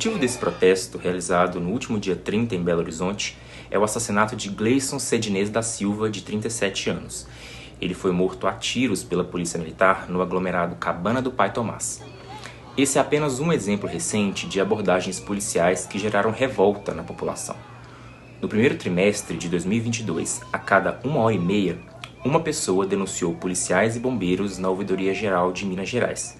motivo desse protesto, realizado no último dia 30 em Belo Horizonte, é o assassinato de Gleison Cedinês da Silva, de 37 anos. Ele foi morto a tiros pela polícia militar no aglomerado Cabana do Pai Tomás. Esse é apenas um exemplo recente de abordagens policiais que geraram revolta na população. No primeiro trimestre de 2022, a cada 1h30, uma pessoa denunciou policiais e bombeiros na Ouvidoria Geral de Minas Gerais.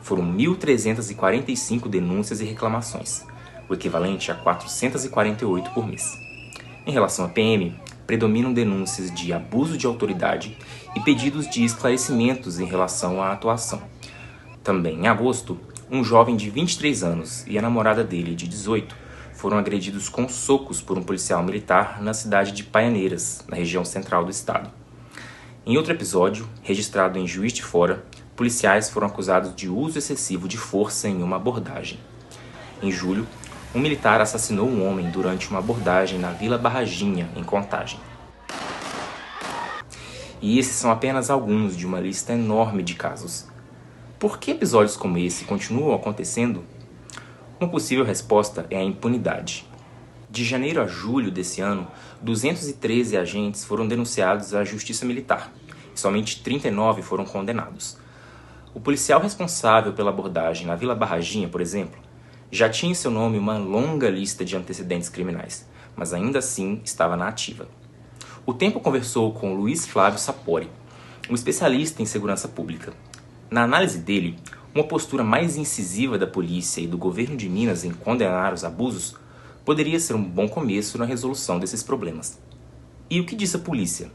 Foram 1.345 denúncias e reclamações, o equivalente a 448 por mês. Em relação à PM, predominam denúncias de abuso de autoridade e pedidos de esclarecimentos em relação à atuação. Também em agosto, um jovem de 23 anos e a namorada dele, de 18, foram agredidos com socos por um policial militar na cidade de Paianeiras, na região central do estado. Em outro episódio, registrado em Juiz de Fora, policiais foram acusados de uso excessivo de força em uma abordagem. Em julho, um militar assassinou um homem durante uma abordagem na Vila Barraginha, em Contagem. E esses são apenas alguns de uma lista enorme de casos. Por que episódios como esse continuam acontecendo? Uma possível resposta é a impunidade. De janeiro a julho desse ano, 213 agentes foram denunciados à Justiça Militar e somente 39 foram condenados. O policial responsável pela abordagem na Vila Barraginha, por exemplo, já tinha em seu nome uma longa lista de antecedentes criminais, mas ainda assim estava na ativa. O Tempo conversou com Luiz Flávio Sapori, um especialista em segurança pública. Na análise dele, uma postura mais incisiva da polícia e do governo de Minas em condenar os abusos poderia ser um bom começo na resolução desses problemas. E o que disse a polícia?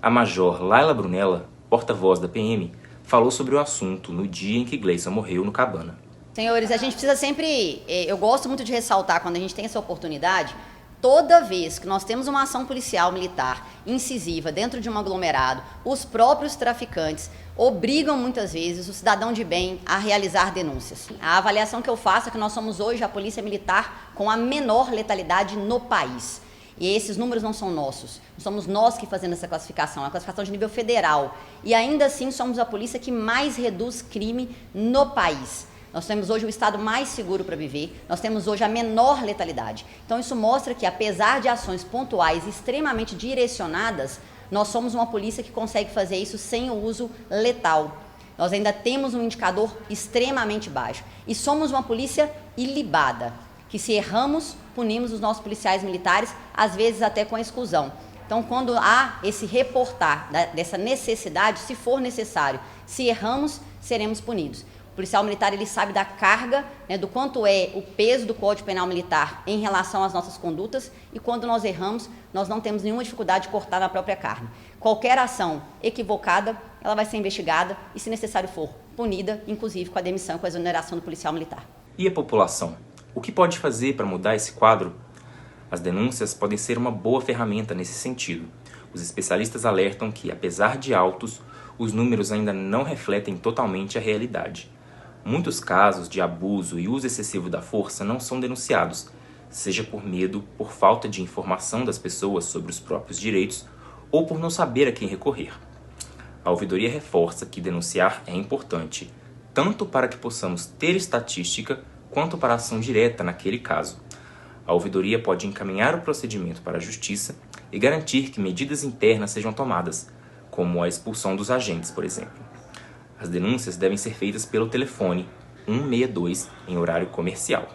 A Major Laila Brunella, porta-voz da PM, falou sobre o assunto no dia em que Gleison morreu no Cabana. Senhores, a gente precisa sempre, eu gosto muito de ressaltar quando a gente tem essa oportunidade, toda vez que nós temos uma ação policial militar incisiva dentro de um aglomerado, os próprios traficantes obrigam muitas vezes o cidadão de bem a realizar denúncias. A avaliação que eu faço é que nós somos hoje a polícia militar com a menor letalidade no país. E esses números não são nossos, somos nós que fazemos essa classificação, é uma classificação de nível federal. E ainda assim somos a polícia que mais reduz crime no país. Nós temos hoje o estado mais seguro para viver, nós temos hoje a menor letalidade. Então isso mostra que, apesar de ações pontuais extremamente direcionadas, nós somos uma polícia que consegue fazer isso sem o uso letal. Nós ainda temos um indicador extremamente baixo. E somos uma polícia ilibada, que se erramos, punimos os nossos policiais militares, às vezes até com exclusão. Então, quando há esse reportar dessa necessidade, se for necessário, se erramos, seremos punidos. O policial militar, ele sabe da carga, do quanto é o peso do Código Penal Militar em relação às nossas condutas, e quando nós erramos, nós não temos nenhuma dificuldade de cortar na própria carne. Qualquer ação equivocada, ela vai ser investigada e, se necessário for, punida, inclusive com a demissão e com a exoneração do policial militar. E a população? O que pode fazer para mudar esse quadro? As denúncias podem ser uma boa ferramenta nesse sentido. Os especialistas alertam que, apesar de altos, os números ainda não refletem totalmente a realidade. Muitos casos de abuso e uso excessivo da força não são denunciados, seja por medo, por falta de informação das pessoas sobre os próprios direitos ou por não saber a quem recorrer. A ouvidoria reforça que denunciar é importante, tanto para que possamos ter estatística quanto para a ação direta naquele caso. A ouvidoria pode encaminhar o procedimento para a Justiça e garantir que medidas internas sejam tomadas, como a expulsão dos agentes, por exemplo. As denúncias devem ser feitas pelo telefone 162 em horário comercial.